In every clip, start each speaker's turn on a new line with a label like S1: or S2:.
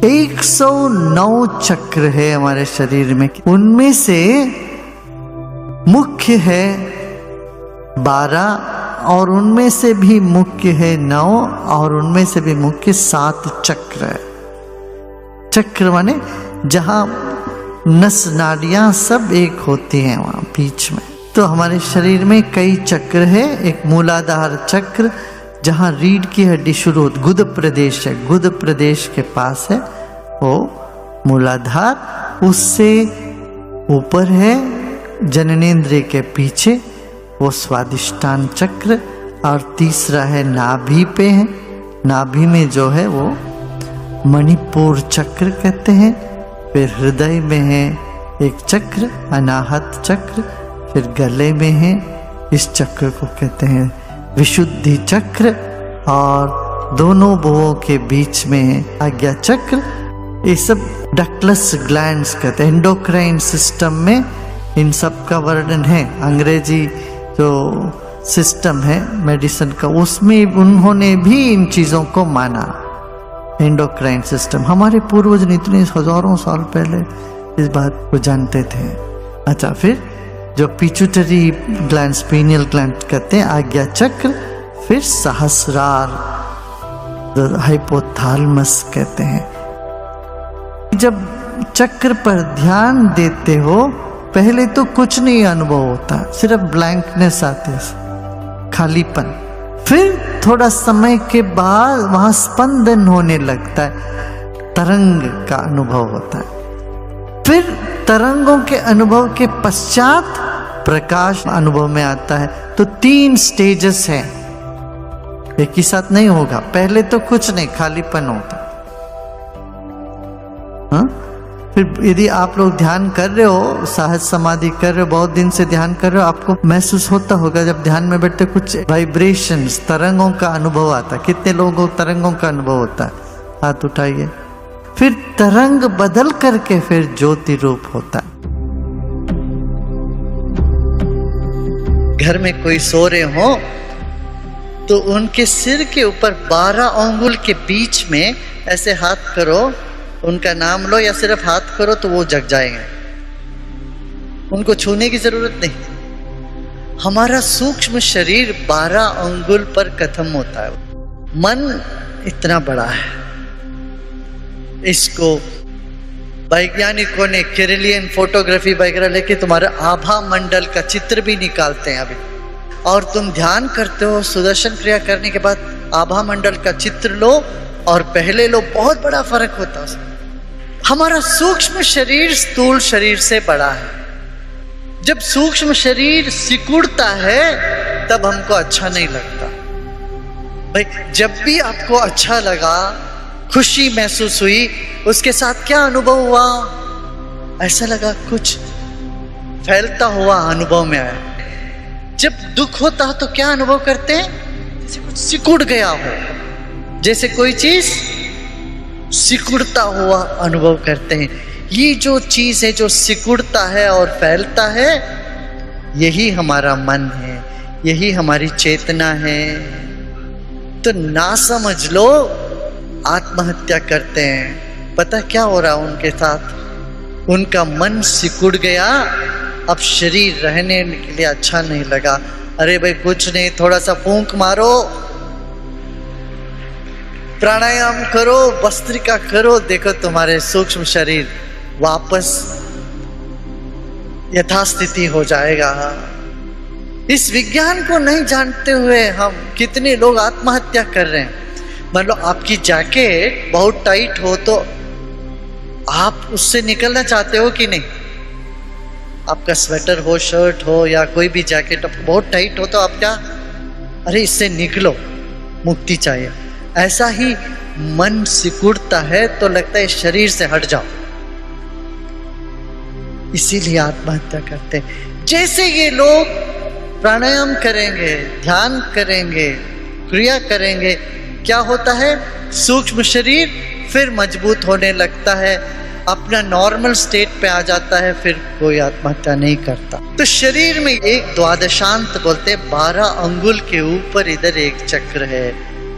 S1: 109 चक्र है हमारे शरीर में, उनमें से मुख्य है 12 और उनमें से भी मुख्य है 9 और उनमें से भी मुख्य 7 चक्र है। चक्र माने जहां नस नाड़ियां सब एक होती हैं वहां बीच में। तो हमारे शरीर में कई चक्र है। एक मूलाधार चक्र जहां रीढ़ की हड्डी शुरू होती, गुद प्रदेश है, गुद प्रदेश के पास है वो मूलाधार। उससे ऊपर है जननेंद्रिय के पीछे वो स्वादिष्टान चक्र। और तीसरा है नाभि पे है, नाभि में जो है वो मणिपुर चक्र कहते हैं। फिर हृदय में है एक चक्र अनाहत चक्र। फिर गले में है, इस चक्र को कहते हैं विशुद्धि चक्र। और दोनों भुवों के बीच में है आज्ञा चक्र। ये सब डक्टलेस ग्लैंड्स कहते हैं। एंडोक्राइन सिस्टम में इन सब का वर्णन है। अंग्रेजी जो सिस्टम है मेडिसिन का, उसमें उन्होंने भी इन चीज़ों को माना। एंडोक्राइन सिस्टम, हमारे पूर्वज ने इतने हजारों साल पहले इस बात को जानते थे। अच्छा, फिर जो पिट्यूटरी ग्लैंड, पीनियल ग्लैंड कहते हैं आज्ञा चक्र। फिर सहस्रार, हाइपोथैलेमस कहते हैं। जब चक्र पर ध्यान देते हो पहले तो कुछ नहीं अनुभव होता, सिर्फ ब्लैंकनेस आती है, खालीपन। फिर थोड़ा समय के बाद वहां स्पंदन होने लगता है, तरंग का अनुभव होता है। फिर तरंगों के अनुभव के पश्चात प्रकाश अनुभव में आता है। तो 3 स्टेजेस हैं, एक ही साथ नहीं होगा। पहले तो कुछ नहीं, खालीपन होता। हाँ? फिर यदि आप लोग ध्यान कर रहे हो, सहज समाधि कर रहे हो, बहुत दिन से ध्यान कर रहे हो, आपको महसूस होता होगा जब ध्यान में बैठते कुछ वाइब्रेशंस, तरंगों का अनुभव आता है। कितने लोगों को तरंगों का अनुभव होता है? हाथ उठाइए। फिर तरंग बदल करके फिर ज्योति रूप होता है। घर में कोई सो रहे हो तो उनके सिर के ऊपर 12 अंगुल के बीच में ऐसे हाथ करो, उनका नाम लो या सिर्फ हाथ करो तो वो जग जाएंगे। उनको छूने की जरूरत नहीं। हमारा सूक्ष्म शरीर 12 अंगुल पर खत्म होता है। मन इतना बड़ा है, इसको वैज्ञानिकों ने किरलियन फोटोग्राफी वगैरह लेके तुम्हारे आभा मंडल का चित्र भी निकालते हैं अभी। और तुम ध्यान करते हो, सुदर्शन क्रिया करने के बाद आभा मंडल का चित्र लो और पहले लो, बहुत बड़ा फर्क होता है उसमें। हमारा सूक्ष्म शरीर स्थूल शरीर से बड़ा है। जब सूक्ष्म शरीर सिकुड़ता है तब हमको अच्छा नहीं लगता। भाई, जब भी आपको अच्छा लगा, खुशी महसूस हुई, उसके साथ क्या अनुभव हुआ? ऐसा लगा कुछ फैलता हुआ अनुभव में आया। जब दुख होता है तो क्या अनुभव करते हैं? जैसे कुछ सिकुड़ गया हो, जैसे कोई चीज सिकुड़ता हुआ अनुभव करते हैं। ये जो चीज है जो सिकुड़ता है और फैलता है, यही हमारा मन है, यही हमारी चेतना है। तो ना समझ लो आत्महत्या करते हैं। पता क्या हो रहा उनके साथ? उनका मन सिकुड़ गया, अब शरीर रहने के लिए अच्छा नहीं लगा। अरे भाई कुछ नहीं, थोड़ा सा फूंक मारो, प्राणायाम करो, भस्त्रिका करो, देखो तुम्हारे सूक्ष्म शरीर वापस यथास्थिति हो जाएगा। इस विज्ञान को नहीं जानते हुए हम कितने लोग आत्महत्या कर रहे हैं। मान लो आपकी जैकेट बहुत टाइट हो तो आप उससे निकलना चाहते हो कि नहीं? आपका स्वेटर हो, शर्ट हो या कोई भी जैकेट बहुत टाइट हो तो आप क्या, अरे इससे निकलो, मुक्ति चाहिए। ऐसा ही मन सिकुड़ता है तो लगता है शरीर से हट जाओ, इसीलिए आत्महत्या करते हैं। जैसे ये लोग प्राणायाम करेंगे, ध्यान करेंगे, क्रिया करेंगे, क्या होता है? सूक्ष्म शरीर फिर मजबूत होने लगता है, अपना नॉर्मल स्टेट पे आ जाता है, फिर कोई आत्महत्या नहीं करता। तो शरीर में एक द्वादशांत बोलते, 12 अंगुल के ऊपर इधर एक चक्र है,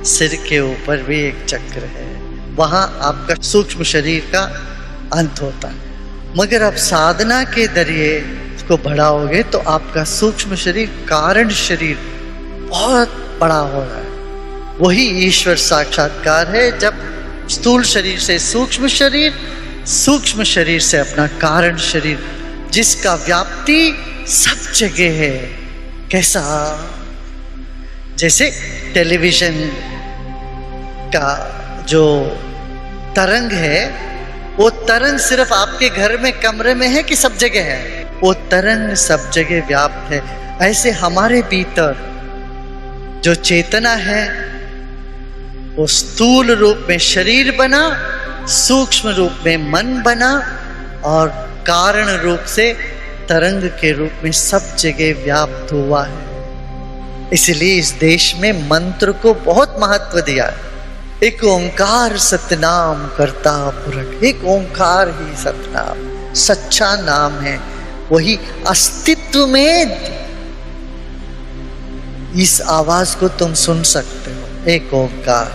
S1: सिर के ऊपर भी एक चक्र है, वहां आपका सूक्ष्म शरीर का अंत होता है। मगर आप साधना के जरिए इसको बढ़ाओगे तो आपका सूक्ष्म शरीर, कारण शरीर बहुत बड़ा हो रहा है। वही ईश्वर साक्षात्कार है, जब स्थूल शरीर से सूक्ष्म शरीर, सूक्ष्म शरीर से अपना कारण शरीर, जिसका व्याप्ति सब जगह है। कैसा? जैसे टेलीविजन का जो तरंग है, वो तरंग सिर्फ आपके घर में कमरे में है कि सब जगह है? वो तरंग सब जगह व्याप्त है। ऐसे हमारे भीतर जो चेतना है वो स्थूल रूप में शरीर बना, सूक्ष्म रूप में मन बना और कारण रूप से तरंग के रूप में सब जगह व्याप्त हुआ है। इसलिए इस देश में मंत्र को बहुत महत्व दिया है। एक ओंकार सतनाम करता पुरख, एक ओंकार ही सतनाम सच्चा नाम है। वही अस्तित्व में इस आवाज को तुम सुन सकते हो। एक ओंकार,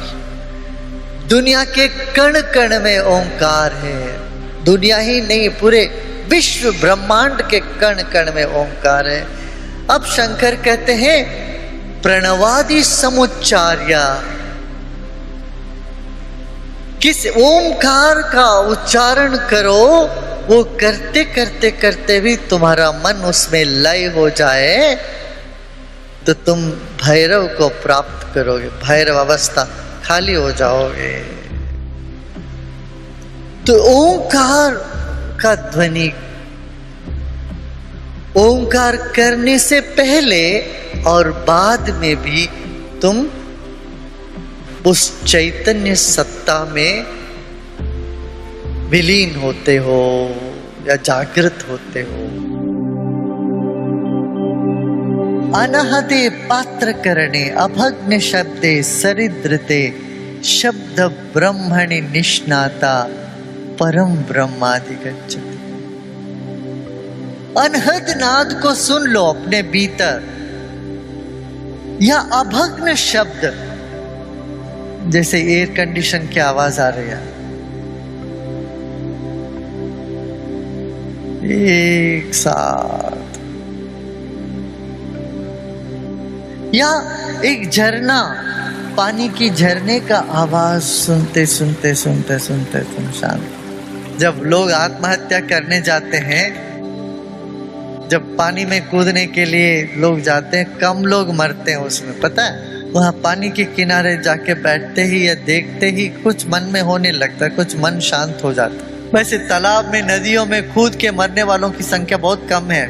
S1: दुनिया के कण कण में ओंकार है। दुनिया ही नहीं, पूरे विश्व ब्रह्मांड के कण कण में ओंकार है। अब शंकर कहते हैं प्रणवादि समुच्चार्या, किस ओंकार का उच्चारण करो, वो करते करते करते भी तुम्हारा मन उसमें लय हो जाए तो तुम भैरव को प्राप्त करोगे, भैरव अवस्था, खाली हो जाओगे। तो ओंकार का ध्वनि, ओंकार करने से पहले और बाद में भी तुम उस चैतन्य सत्ता में विलीन होते हो या जागृत होते हो। अनहते पात्र करणे अभग्न शब्दे सरिद्रते शब्द ब्रह्मणि निष्णाता परम ब्रह्माधिगच्छति। अनहद नाद को सुन लो अपने भीतर, या अभग्न शब्द, जैसे एयर कंडीशन की आवाज आ रही है, एक साथ, या एक झरना, पानी की झरने का आवाज सुनते सुनते सुनते सुनते तुम शांत। जब लोग आत्महत्या करने जाते हैं, जब पानी में कूदने के लिए लोग जाते हैं, कम लोग मरते हैं उसमें, पता है? वहां पानी के किनारे जाके बैठते ही या देखते ही कुछ मन में होने लगता है, कुछ मन शांत हो जाता है। वैसे तालाब में, नदियों में कूद के मरने वालों की संख्या बहुत कम है,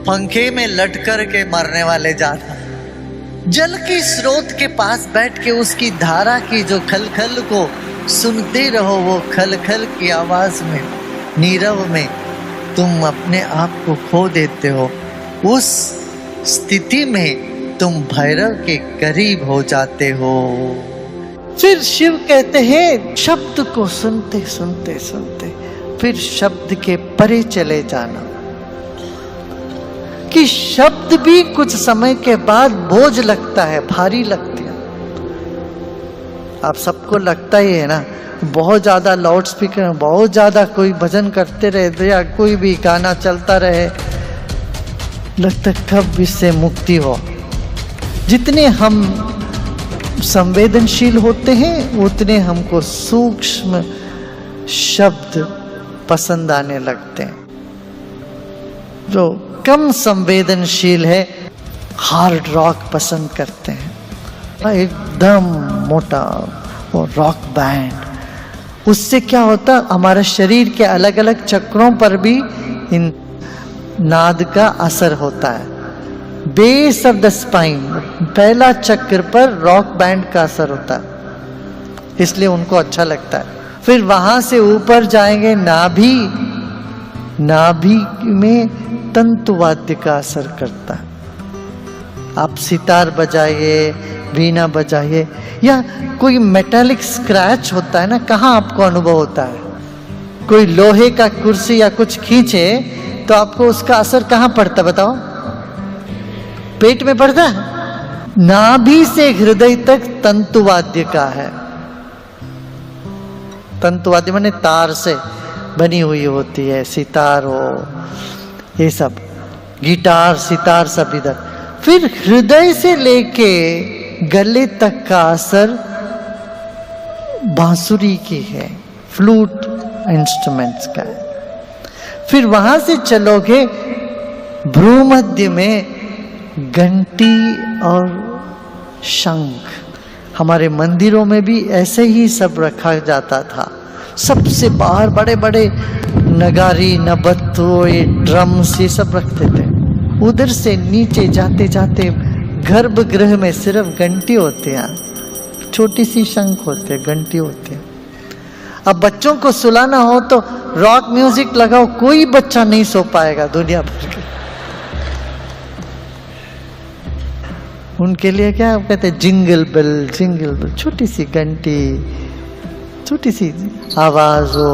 S1: पंखे में लटकर के मरने वाले ज्यादा। जल के स्रोत के पास बैठ के उसकी धारा की जो खलखल को सुनते रहो, वो खलखल की आवाज में, नीरव में तुम अपने आप को खो देते हो। उस स्थिति में तुम भैरव के करीब हो जाते हो। फिर शिव कहते हैं शब्द को सुनते सुनते सुनते फिर शब्द के परे चले जाना, कि शब्द भी कुछ समय के बाद बोझ लगता है, भारी लगती है। आप सबको लगता ही है ना, बहुत ज्यादा लाउड स्पीकर, बहुत ज्यादा कोई भजन करते रहे या कोई भी गाना चलता रहे, लगता कब इससे मुक्ति हो। जितने हम संवेदनशील होते हैं उतने हमको सूक्ष्म शब्द पसंद आने लगते हैं। जो कम संवेदनशील है हार्ड रॉक पसंद करते हैं, एकदम मोटा वो रॉक बैंड। उससे क्या होता, हमारे शरीर के अलग अलग चक्रों पर भी इन नाद का असर होता है। बेस ऑफ द स्पाइन, पहला चक्र पर रॉक बैंड का असर होता है, इसलिए उनको अच्छा लगता है। फिर वहां से ऊपर जाएंगे, नाभि, नाभि में तंतुवाद्य का असर करता है। आप सितार बजाइए, वीणा बजाइए, या कोई मेटालिक स्क्रैच होता है ना, कहाँ आपको अनुभव होता है? कोई लोहे का कुर्सी या कुछ खींचे तो आपको उसका असर कहाँ पड़ता, बताओ? पेट में पड़ता है। नाभि से हृदय तक तंतुवाद्य का है। तंतुवाद्य माने तार से बनी हुई होती है, सितार हो, ये सब गिटार सितार सब इधर। फिर हृदय से लेके गले तक का असर बांसुरी की है, फ्लूट इंस्ट्रूमेंट्स का है। फिर वहां से चलोगे भ्रूमध्य में घंटी और शंख। हमारे मंदिरों में भी ऐसे ही सब रखा जाता था। सबसे बाहर बड़े बड़े नगारी, नबत्तो, ये ड्रम्स, ये सब रखते थे। उधर से नीचे जाते जाते गर्भगृह में सिर्फ घंटी होते हैं, छोटी सी शंख होते हैं, घंटी होती है। अब बच्चों को सुलाना हो तो रॉक म्यूजिक लगाओ, कोई बच्चा नहीं सो पाएगा दुनिया भर के। उनके लिए क्या कहते हैं, जिंगल बेल, छोटी सी घंटी, छोटी सी आवाज हो,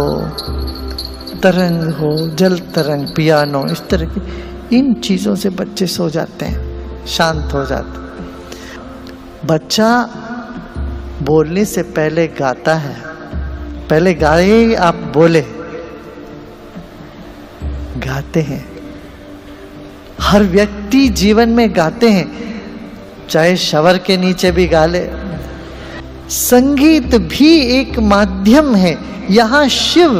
S1: तरंग हो, जल तरंग, पियानो, इस तरह की इन चीजों से बच्चे सो जाते हैं, शांत हो जाते हैं। बच्चा बोलने से पहले गाता है, पहले गाए आप बोले, गाते हैं। हर व्यक्ति जीवन में गाते हैं, चाहे शवर के नीचे भी गा ले। संगीत भी एक माध्यम है। यहां शिव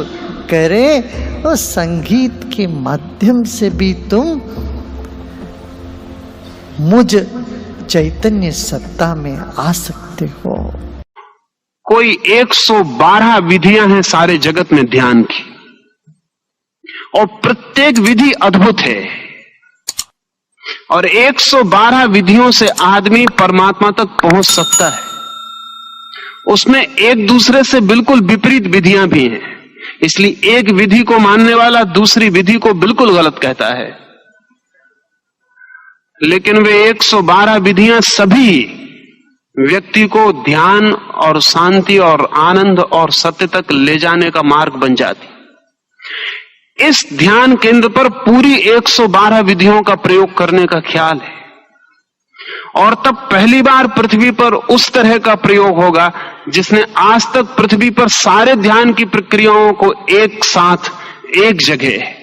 S1: कह रहे और संगीत के माध्यम से भी तुम मुझ चैतन्य सत्ता में आ सकते हो।
S2: कोई 112 विधियां हैं सारे जगत में ध्यान की, और प्रत्येक विधि अद्भुत है। और 112 विधियों से आदमी परमात्मा तक पहुंच सकता है। उसमें एक दूसरे से बिल्कुल विपरीत विधियां भी हैं, इसलिए एक विधि को मानने वाला दूसरी विधि को बिल्कुल गलत कहता है। लेकिन वे 112 विधियां सभी व्यक्ति को ध्यान और शांति और आनंद और सत्य तक ले जाने का मार्ग बन जाती। इस ध्यान केंद्र पर पूरी 112 विधियों का प्रयोग करने का ख्याल है, और तब पहली बार पृथ्वी पर उस तरह का प्रयोग होगा जिसने आज तक पृथ्वी पर सारे ध्यान की प्रक्रियाओं को एक साथ एक जगह,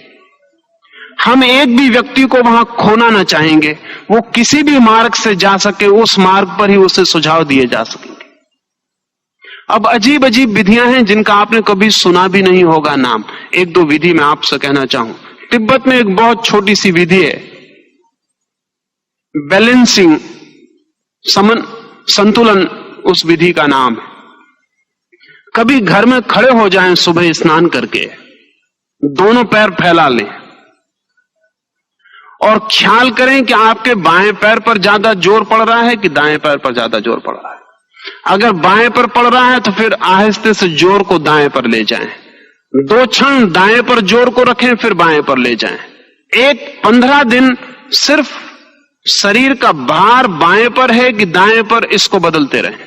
S2: हम एक भी व्यक्ति को वहां खोना ना चाहेंगे। वो किसी भी मार्ग से जा सके, उस मार्ग पर ही उसे सुझाव दिए जा सकेंगे। अब अजीब अजीब विधियां हैं जिनका आपने कभी सुना भी नहीं होगा नाम। एक दो विधि मैं आपसे कहना चाहूं। तिब्बत में एक बहुत छोटी सी विधि है, बैलेंसिंग, संतुलन उस विधि का नाम है। कभी घर में खड़े हो जाएं सुबह स्नान करके, दोनों पैर फैला लें और ख्याल करें कि आपके बाएं पैर पर ज्यादा जोर पड़ रहा है कि दाएं पैर पर ज्यादा जोर पड़ रहा है। अगर बाएं पर पड़ रहा है तो फिर आहिस्ते से जोर को दाएं पर ले जाएं। 2 क्षण दाएं पर जोर को रखें, फिर बाएं पर ले जाएं। 15 दिन सिर्फ शरीर का भार बाएं पर है कि दाएं पर, इसको बदलते रहें।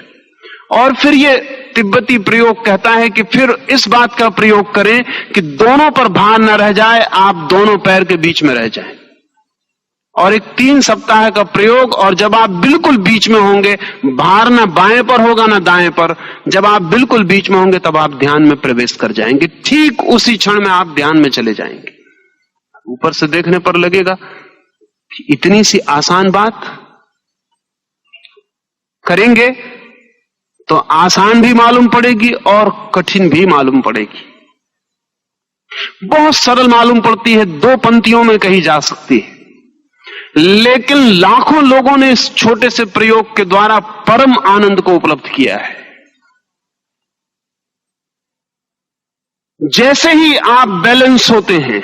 S2: और फिर ये तिब्बती प्रयोग कहता है कि फिर इस बात का प्रयोग करें कि दोनों पर भार न रह जाए, आप दोनों पैर के बीच में रह जाएं। और एक 3 सप्ताह का प्रयोग, और जब आप बिल्कुल बीच में होंगे, भार ना बाएं पर होगा ना दाएं पर, जब आप बिल्कुल बीच में होंगे तब आप ध्यान में प्रवेश कर जाएंगे। ठीक उसी क्षण में आप ध्यान में चले जाएंगे। ऊपर से देखने पर लगेगा कि इतनी सी आसान बात, करेंगे तो आसान भी मालूम पड़ेगी और कठिन भी मालूम पड़ेगी। बहुत सरल मालूम पड़ती है, 2 पंक्तियों में कही जा सकती है, लेकिन लाखों लोगों ने इस छोटे से प्रयोग के द्वारा परम आनंद को उपलब्ध किया है। जैसे ही आप बैलेंस होते हैं,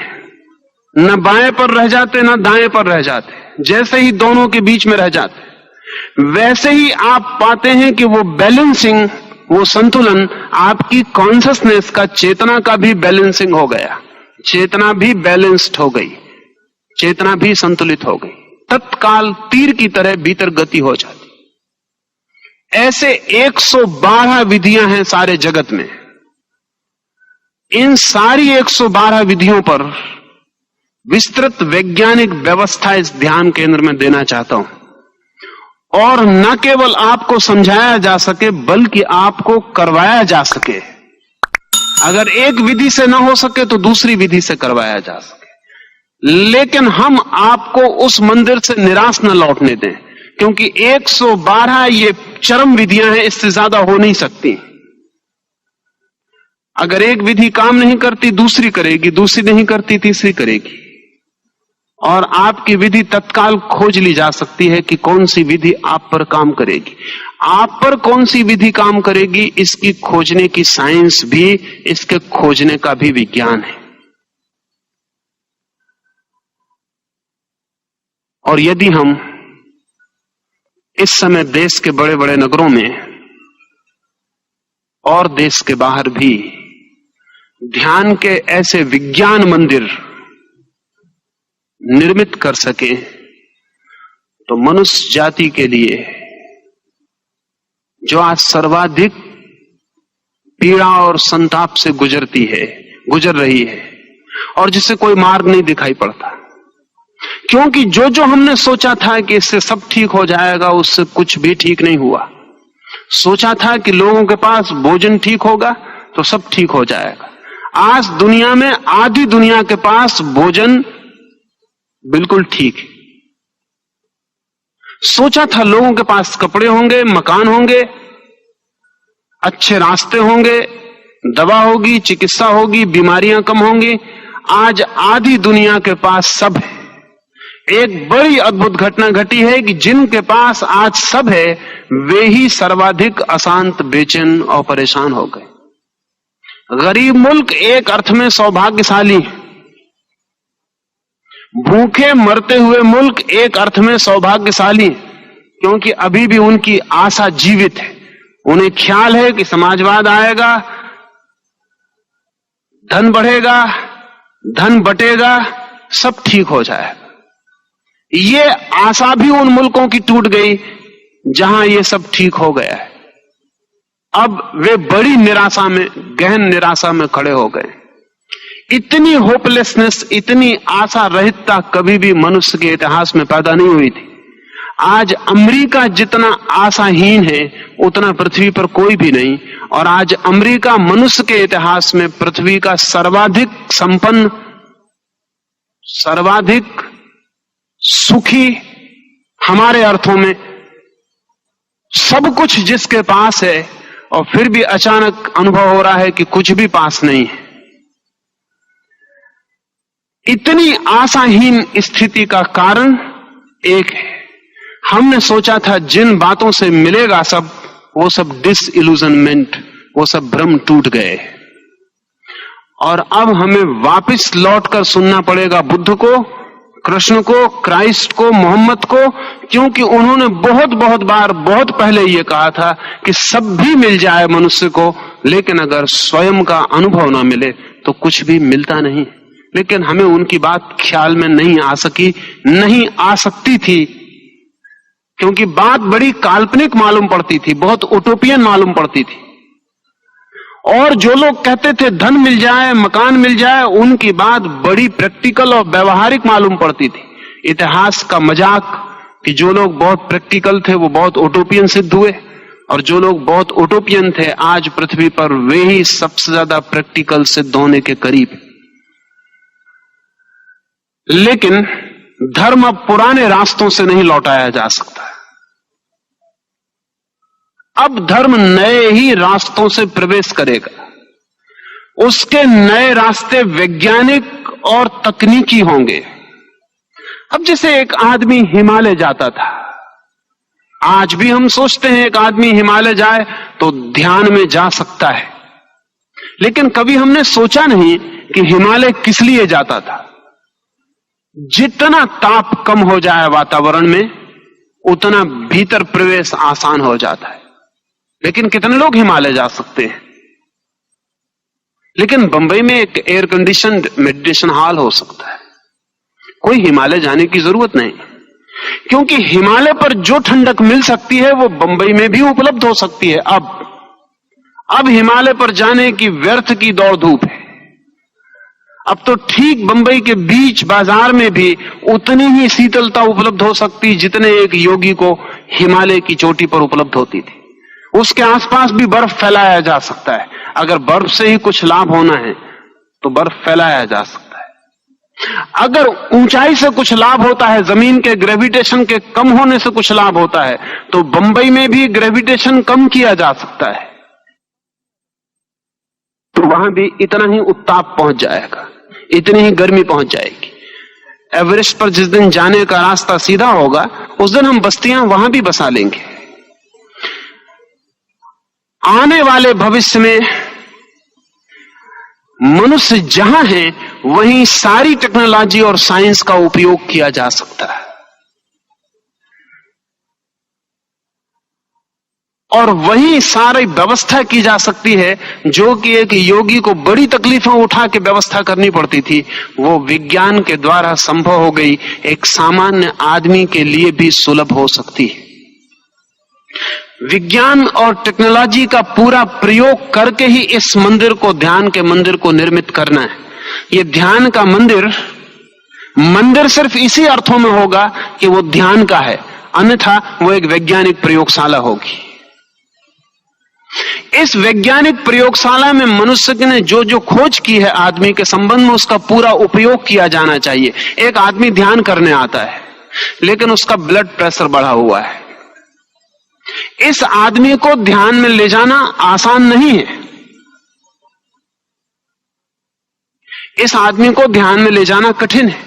S2: न बाएं पर रह जाते न दाएं पर रह जाते, जैसे ही दोनों के बीच में रह जाते, वैसे ही आप पाते हैं कि वो बैलेंसिंग, वो संतुलन आपकी कॉन्शियसनेस का, चेतना का भी बैलेंसिंग हो गया। चेतना भी बैलेंस्ड हो गई, चेतना भी संतुलित हो गई। तत्काल तीर की तरह भीतर गति हो जाती। ऐसे 112 विधियां हैं सारे जगत में। इन सारी 112 विधियों पर विस्तृत वैज्ञानिक व्यवस्था इस ध्यान केंद्र में देना चाहता हूं, और न केवल आपको समझाया जा सके बल्कि आपको करवाया जा सके। अगर एक विधि से ना हो सके तो दूसरी विधि से करवाया जा सके, लेकिन हम आपको उस मंदिर से निराश न लौटने दें, क्योंकि 112 ये चरम विधियां हैं, इससे ज्यादा हो नहीं सकती। अगर एक विधि काम नहीं करती दूसरी करेगी, दूसरी नहीं करती तीसरी करेगी, और आपकी विधि तत्काल खोज ली जा सकती है कि कौन सी विधि आप पर काम करेगी। आप पर कौन सी विधि काम करेगी इसकी खोजने की साइंस भी, इसके खोजने का भी विज्ञान है। और यदि हम इस समय देश के बड़े बड़े नगरों में और देश के बाहर भी ध्यान के ऐसे विज्ञान मंदिर निर्मित कर सके तो मनुष्य जाति के लिए, जो आज सर्वाधिक पीड़ा और संताप से गुजर रही है, और जिसे कोई मार्ग नहीं दिखाई पड़ता, क्योंकि जो जो हमने सोचा था कि इससे सब ठीक हो जाएगा, उससे कुछ भी ठीक नहीं हुआ। सोचा था कि लोगों के पास भोजन ठीक होगा तो सब ठीक हो जाएगा। आज दुनिया में आधी दुनिया के पास भोजन बिल्कुल ठीक है। सोचा था लोगों के पास कपड़े होंगे, मकान होंगे, अच्छे रास्ते होंगे, दवा होगी, चिकित्सा होगी, बीमारियां कम होंगी। आज आधी दुनिया के पास सब है। एक बड़ी अद्भुत घटना घटी है कि जिनके पास आज सब है वे ही सर्वाधिक अशांत, बेचैन और परेशान हो गए। गरीब मुल्क एक अर्थ में सौभाग्यशाली है, भूखे मरते हुए मुल्क एक अर्थ में सौभाग्यशाली, क्योंकि अभी भी उनकी आशा जीवित है। उन्हें ख्याल है कि समाजवाद आएगा, धन बढ़ेगा, धन बटेगा, सब ठीक हो जाएगा। ये आशा भी उन मुल्कों की टूट गई जहां ये सब ठीक हो गया है। अब वे बड़ी निराशा में, गहन निराशा में खड़े हो गए। इतनी होपलेसनेस, इतनी आशा रहितता कभी भी मनुष्य के इतिहास में पैदा नहीं हुई थी। आज अमेरिका जितना आशाहीन है उतना पृथ्वी पर कोई भी नहीं, और आज अमेरिका मनुष्य के इतिहास में पृथ्वी का सर्वाधिक संपन्न, सर्वाधिक सुखी, हमारे अर्थों में सब कुछ जिसके पास है, और फिर भी अचानक अनुभव हो रहा है कि कुछ भी पास नहीं है। इतनी आशाहीन स्थिति का कारण एक है, हमने सोचा था जिन बातों से मिलेगा सब, वो सब डिसइल्यूजनमेंट, वो सब भ्रम टूट गए, और अब हमें वापस लौटकर सुनना पड़ेगा बुद्ध को, कृष्ण को, क्राइस्ट को, मोहम्मद को, क्योंकि उन्होंने बहुत बहुत बार, बहुत पहले ये कहा था कि सब भी मिल जाए मनुष्य को, लेकिन अगर स्वयं का अनुभव ना मिले तो कुछ भी मिलता नहीं। लेकिन हमें उनकी बात ख्याल में नहीं आ सकी, नहीं आ सकती थी, क्योंकि बात बड़ी काल्पनिक मालूम पड़ती थी, बहुत उटोपियन मालूम पड़ती थी। और जो लोग कहते थे धन मिल जाए, मकान मिल जाए, उनकी बात बड़ी प्रैक्टिकल और व्यवहारिक मालूम पड़ती थी। इतिहास का मजाक कि जो लोग बहुत प्रैक्टिकल थे वो बहुत उटोपियन सिद्ध हुए, और जो लोग बहुत उटोपियन थे आज पृथ्वी पर वे ही सबसे ज्यादा प्रैक्टिकल सिद्ध होने के करीब। लेकिन धर्म अब पुराने रास्तों से नहीं लौटाया जा सकता। अब धर्म नए ही रास्तों से प्रवेश करेगा। उसके नए रास्ते वैज्ञानिक और तकनीकी होंगे। अब जैसे एक आदमी हिमालय जाता था, आज भी हम सोचते हैं एक आदमी हिमालय जाए तो ध्यान में जा सकता है, लेकिन कभी हमने सोचा नहीं कि हिमालय किस लिए जाता था। जितना ताप कम हो जाए वातावरण में, उतना भीतर प्रवेश आसान हो जाता है। लेकिन कितने लोग हिमालय जा सकते हैं? लेकिन बंबई में एक एयर कंडीशन्ड मेडिटेशन हॉल हो सकता है। कोई हिमालय जाने की जरूरत नहीं, क्योंकि हिमालय पर जो ठंडक मिल सकती है वो बंबई में भी उपलब्ध हो सकती है। अब हिमालय पर जाने की व्यर्थ की दौड़ धूप है। अब तो ठीक बंबई के बीच बाजार में भी उतनी ही शीतलता उपलब्ध हो सकती जितने एक योगी को हिमालय की चोटी पर उपलब्ध होती थी। उसके आसपास भी बर्फ फैलाया जा सकता है। अगर बर्फ से ही कुछ लाभ होना है तो बर्फ फैलाया जा सकता है। अगर ऊंचाई से कुछ लाभ होता है, जमीन के ग्रेविटेशन के कम होने से कुछ लाभ होता है, तो बंबई में भी ग्रेविटेशन कम किया जा सकता है, तो वहां भी इतना ही उत्ताप पहुंच जाएगा, इतनी ही गर्मी पहुंच जाएगी। एवरेस्ट पर जिस दिन जाने का रास्ता सीधा होगा, उस दिन हम बस्तियां वहां भी बसा लेंगे। आने वाले भविष्य में मनुष्य जहां है वहीं सारी टेक्नोलॉजी और साइंस का उपयोग किया जा सकता है, और वही सारी व्यवस्था की जा सकती है जो कि एक योगी को बड़ी तकलीफें उठा के व्यवस्था करनी पड़ती थी, वो विज्ञान के द्वारा संभव हो गई, एक सामान्य आदमी के लिए भी सुलभ हो सकती है। विज्ञान और टेक्नोलॉजी का पूरा प्रयोग करके ही इस मंदिर को, ध्यान के मंदिर को निर्मित करना है। ये ध्यान का मंदिर सिर्फ इसी अर्थों में होगा कि वो ध्यान का है, अन्यथा वो एक वैज्ञानिक प्रयोगशाला होगी। इस वैज्ञानिक प्रयोगशाला में मनुष्य ने जो जो खोज की है आदमी के संबंध में, उसका पूरा उपयोग किया जाना चाहिए। एक आदमी ध्यान करने आता है लेकिन उसका ब्लड प्रेशर बढ़ा हुआ है, इस आदमी को ध्यान में ले जाना आसान नहीं है। इस आदमी को ध्यान में ले जाना कठिन है।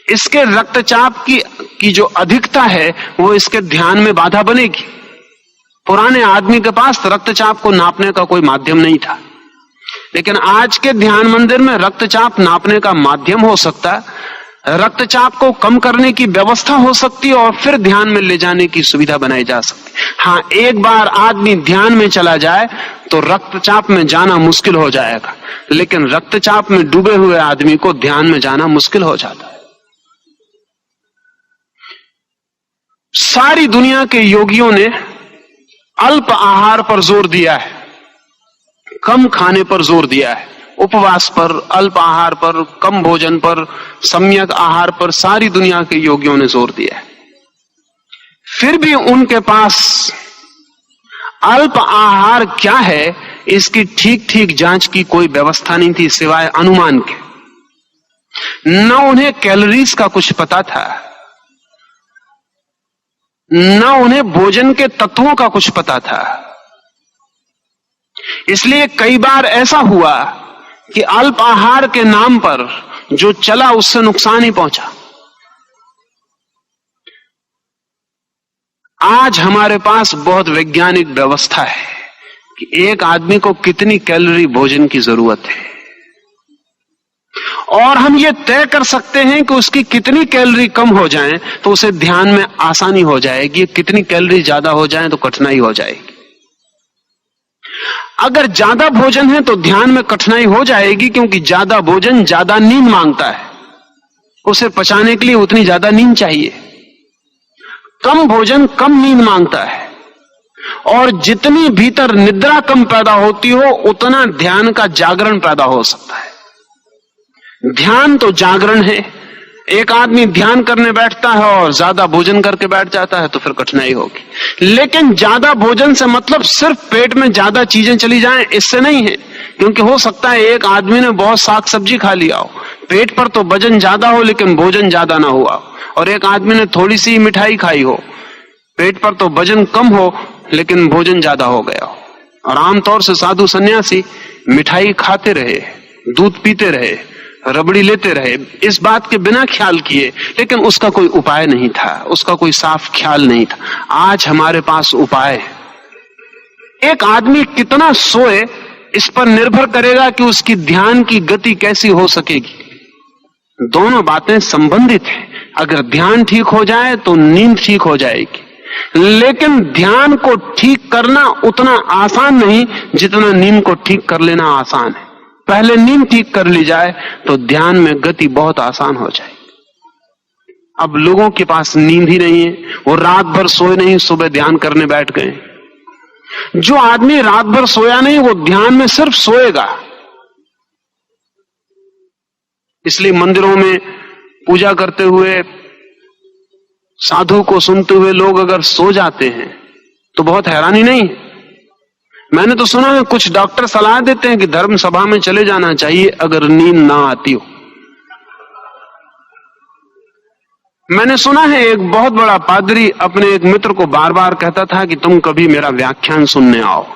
S2: इसके रक्तचाप की जो अधिकता है वो इसके ध्यान में बाधा बनेगी। पुराने आदमी के पास रक्तचाप को नापने का कोई माध्यम नहीं था, लेकिन आज के ध्यान मंदिर में रक्तचाप नापने का माध्यम हो सकता है, रक्तचाप को कम करने की व्यवस्था हो सकती है और फिर ध्यान में ले जाने की सुविधा बनाई जा सकती है। हाँ, एक बार आदमी ध्यान में चला जाए तो रक्तचाप में जाना मुश्किल हो जाएगा, लेकिन रक्तचाप में डूबे हुए आदमी को ध्यान में जाना मुश्किल हो जाता है। सारी दुनिया के योगियों ने अल्प आहार पर जोर दिया है, कम खाने पर जोर दिया है, उपवास पर, अल्प आहार पर, कम भोजन पर, सम्यक आहार पर सारी दुनिया के योगियों ने जोर दिया है। फिर भी उनके पास अल्प आहार क्या है इसकी ठीक ठीक जांच की कोई व्यवस्था नहीं थी सिवाय अनुमान के। न उन्हें कैलोरीज का कुछ पता था, न उन्हें भोजन के तत्वों का कुछ पता था। इसलिए कई बार ऐसा हुआ कि अल्प आहार के नाम पर जो चला उससे नुकसान ही पहुंचा। आज हमारे पास बहुत वैज्ञानिक व्यवस्था है कि एक आदमी को कितनी कैलोरी भोजन की जरूरत है, और हम ये तय कर सकते हैं कि उसकी कितनी कैलोरी कम हो जाए तो उसे ध्यान में आसानी हो जाएगी, कितनी कैलोरी ज्यादा हो जाए तो कठिनाई हो जाएगी। अगर ज्यादा भोजन है तो ध्यान में कठिनाई हो जाएगी, क्योंकि ज्यादा भोजन ज्यादा नींद मांगता है, उसे पचाने के लिए उतनी ज्यादा नींद चाहिए। कम भोजन कम नींद मांगता है, और जितनी भीतर निद्रा कम पैदा होती हो उतना ध्यान का जागरण पैदा हो सकता है। ध्यान तो जागरण है। एक आदमी ध्यान करने बैठता है और ज्यादा भोजन करके बैठ जाता है तो फिर कठिनाई होगी। लेकिन ज्यादा भोजन से मतलब सिर्फ पेट में ज्यादा चीजें चली जाएं इससे नहीं है, क्योंकि हो सकता है एक आदमी ने बहुत साग सब्जी खा लिया हो, पेट पर तो वजन ज्यादा हो लेकिन भोजन ज्यादा ना हुआ, और एक आदमी ने थोड़ी सी मिठाई खाई हो, पेट पर तो वजन कम हो लेकिन भोजन ज्यादा हो गया हो। और आमतौर से साधु सन्यासी मिठाई खाते रहे, दूध पीते रहे, रबड़ी लेते रहे, इस बात के बिना ख्याल किए, लेकिन उसका कोई उपाय नहीं था, उसका कोई साफ ख्याल नहीं था। आज हमारे पास उपाय है। एक आदमी कितना सोए इस पर निर्भर करेगा कि उसकी ध्यान की गति कैसी हो सकेगी। दोनों बातें संबंधित हैं। अगर ध्यान ठीक हो जाए तो नींद ठीक हो जाएगी, लेकिन ध्यान को ठीक करना उतना आसान नहीं जितना नींद को ठीक कर लेना आसान है। पहले नींद ठीक कर ली जाए तो ध्यान में गति बहुत आसान हो जाएगी। अब लोगों के पास नींद ही नहीं है, वो रात भर सोए नहीं, सुबह ध्यान करने बैठ गए। जो आदमी रात भर सोया नहीं वो ध्यान में सिर्फ सोएगा। इसलिए मंदिरों में पूजा करते हुए, साधु को सुनते हुए लोग अगर सो जाते हैं तो बहुत हैरानी नहीं। मैंने तो सुना है कुछ डॉक्टर सलाह देते हैं कि धर्म सभा में चले जाना चाहिए अगर नींद ना आती हो। मैंने सुना है एक बहुत बड़ा पादरी अपने एक मित्र को बार बार कहता था कि तुम कभी मेरा व्याख्यान सुनने आओ।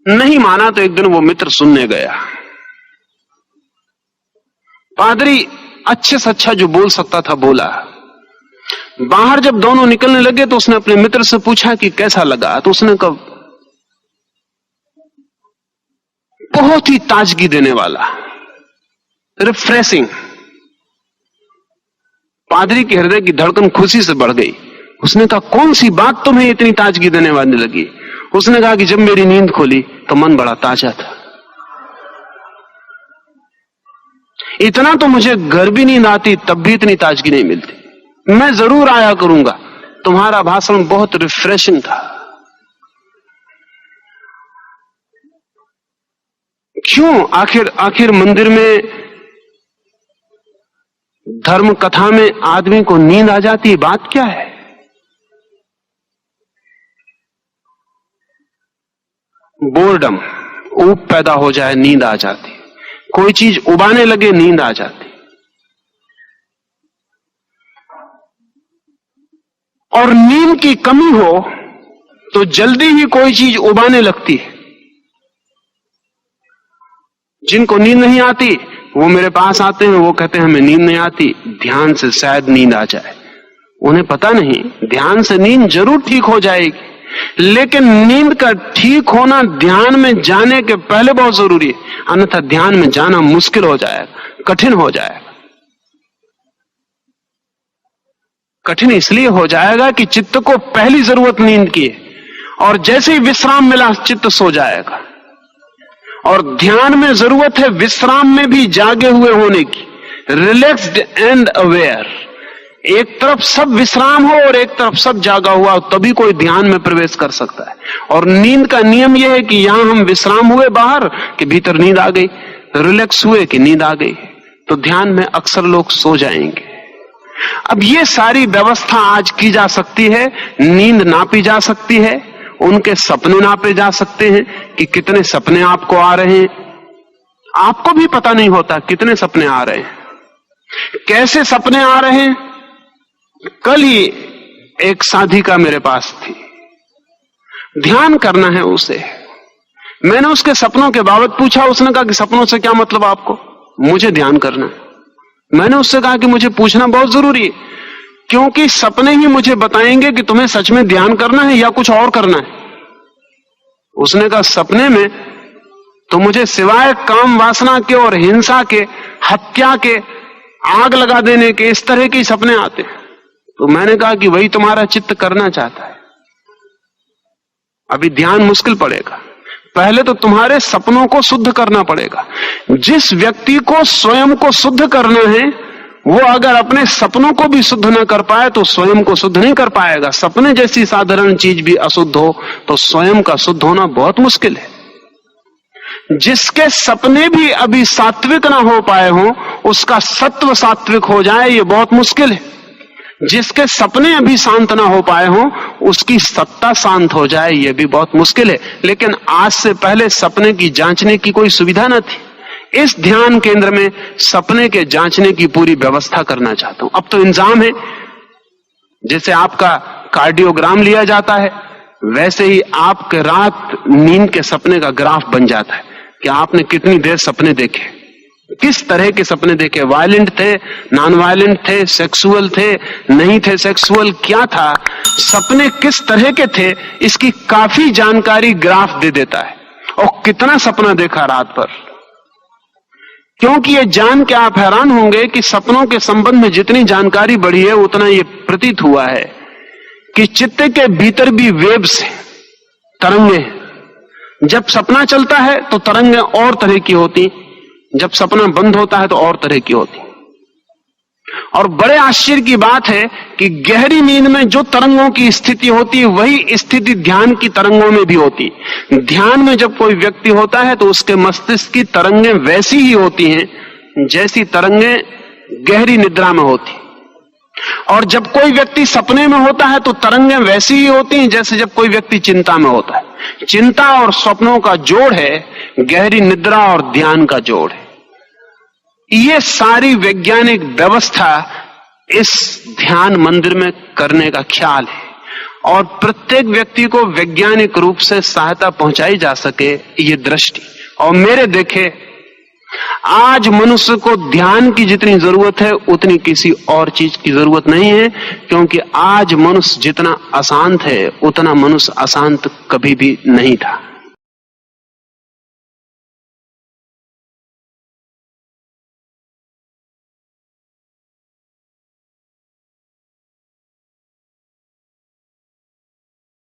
S2: नहीं माना तो एक दिन वो मित्र सुनने गया। पादरी अच्छे से अच्छा जो बोल सकता था बोला। बाहर जब दोनों निकलने लगे तो उसने अपने मित्र से पूछा कि कैसा लगा, तो उसने कहा बहुत ही ताजगी देने वाला, रिफ्रेशिंग। पादरी के हृदय की धड़कन खुशी से बढ़ गई। उसने कहा कौन सी बात तुम्हें इतनी ताजगी देने वाली लगी? उसने कहा कि जब मेरी नींद खोली तो मन बड़ा ताजा था। इतना तो मुझे घर भी नींद आती तब भी इतनी ताजगी नहीं मिलती। मैं जरूर आया करूंगा, तुम्हारा भाषण बहुत रिफ्रेशिंग था। क्यों? आखिर मंदिर में धर्म कथा में आदमी को नींद आ जाती है, बात क्या है? बोर्डम, ऊब पैदा हो जाए नींद आ जाती, कोई चीज उबाने लगे नींद आ जाती। और नींद की कमी हो तो जल्दी ही कोई चीज उबाने लगती है। जिनको नींद नहीं आती वो मेरे पास आते हैं, वो कहते हैं हमें नींद नहीं आती, ध्यान से शायद नींद आ जाए। उन्हें पता नहीं ध्यान से नींद जरूर ठीक हो जाएगी, लेकिन नींद का ठीक होना ध्यान में जाने के पहले बहुत जरूरी है, अन्यथा ध्यान में जाना मुश्किल हो जाएगा, कठिन हो जाएगा। कठिन इसलिए हो जाएगा कि चित्त को पहली जरूरत नींद की है, और जैसे ही विश्राम मिला चित्त सो जाएगा। और ध्यान में जरूरत है विश्राम में भी जागे हुए होने की, रिलैक्स्ड एंड अवेयर। एक तरफ सब विश्राम हो और एक तरफ सब जागा हुआ हो, तभी कोई ध्यान में प्रवेश कर सकता है। और नींद का नियम यह है कि यहां हम विश्राम हुए बाहर कि भीतर नींद आ गई, रिलैक्स हुए कि नींद आ गई, तो ध्यान में अक्सर लोग सो जाएंगे। अब ये सारी व्यवस्था आज की जा सकती है, नींद नापी जा सकती है, उनके सपने नापे जा सकते हैं कि कितने सपने आपको आ रहे हैं। आपको भी पता नहीं होता कितने सपने आ रहे हैं, कैसे सपने आ रहे हैं। कल ही एक साधिका मेरे पास थी, ध्यान करना है उसे। मैंने उसके सपनों के बाबत पूछा, उसने कहा कि सपनों से क्या मतलब आपको? मुझे ध्यान करना है। मैंने उससे कहा कि मुझे पूछना बहुत जरूरी है, क्योंकि सपने ही मुझे बताएंगे कि तुम्हें सच में ध्यान करना है या कुछ और करना है। उसने कहा सपने में तो मुझे सिवाय काम वासना के और हिंसा के, हत्या के, आग लगा देने के, इस तरह के सपने आते हैं। तो मैंने कहा कि वही तुम्हारा चित्त करना चाहता है। अभी ध्यान मुश्किल पड़ेगा, पहले तो तुम्हारे सपनों को शुद्ध करना पड़ेगा। जिस व्यक्ति को स्वयं को शुद्ध करना है वो अगर अपने सपनों को भी शुद्ध न कर पाए तो स्वयं को शुद्ध नहीं कर पाएगा। सपने जैसी साधारण चीज भी अशुद्ध हो तो स्वयं का शुद्ध होना बहुत मुश्किल है। जिसके सपने भी अभी सात्विक ना हो पाए हो उसका सत्व सात्विक हो जाए ये बहुत मुश्किल है। जिसके सपने अभी शांत ना हो पाए हो उसकी सत्ता शांत हो जाए ये भी बहुत मुश्किल है। लेकिन आज से पहले सपने की जांचने की कोई सुविधा न थी। इस ध्यान केंद्र में सपने के जांचने की पूरी व्यवस्था करना चाहता हूं। अब तो इंतजाम है, जैसे आपका कार्डियोग्राम लिया जाता है वैसे ही आपके रात नींद के सपने का ग्राफ बन जाता है कि आपने कितनी देर सपने देखे, किस तरह के सपने देखे, वायलेंट थे, नॉन वायलेंट थे, सेक्सुअल थे, नहीं थे सेक्सुअल, क्या था, सपने किस तरह के थे, इसकी काफी जानकारी ग्राफ दे देता है। और कितना सपना देखा रात भर, क्योंकि ये जान के आप हैरान होंगे कि सपनों के संबंध में जितनी जानकारी बढ़ी है उतना ये प्रतीत हुआ है कि चित्त के भीतर भी वेव्स हैं, तरंगे हैं। जब सपना चलता है तो तरंगे और तरह की होती, जब सपना बंद होता है तो और तरह की होती। और बड़े आश्चर्य की बात है कि गहरी नींद में जो तरंगों की स्थिति होती है वही स्थिति ध्यान की तरंगों में भी होती। ध्यान में जब कोई व्यक्ति होता है तो उसके मस्तिष्क की तरंगें वैसी ही होती हैं जैसी तरंगें गहरी निद्रा में होती। और जब कोई व्यक्ति सपने में होता है तो तरंगें वैसी ही होती हैं जैसे जब कोई व्यक्ति चिंता में होता है। चिंता और स्वप्नों का जोड़ है गहरी निद्रा और ध्यान का जोड़ है। ये सारी वैज्ञानिक व्यवस्था इस ध्यान मंदिर में करने का ख्याल है और प्रत्येक व्यक्ति को वैज्ञानिक रूप से सहायता पहुंचाई जा सके ये दृष्टि। और मेरे देखे आज मनुष्य को ध्यान की जितनी जरूरत है उतनी किसी और चीज की जरूरत नहीं है, क्योंकि आज मनुष्य जितना अशांत है उतना मनुष्य अशांत कभी भी नहीं था।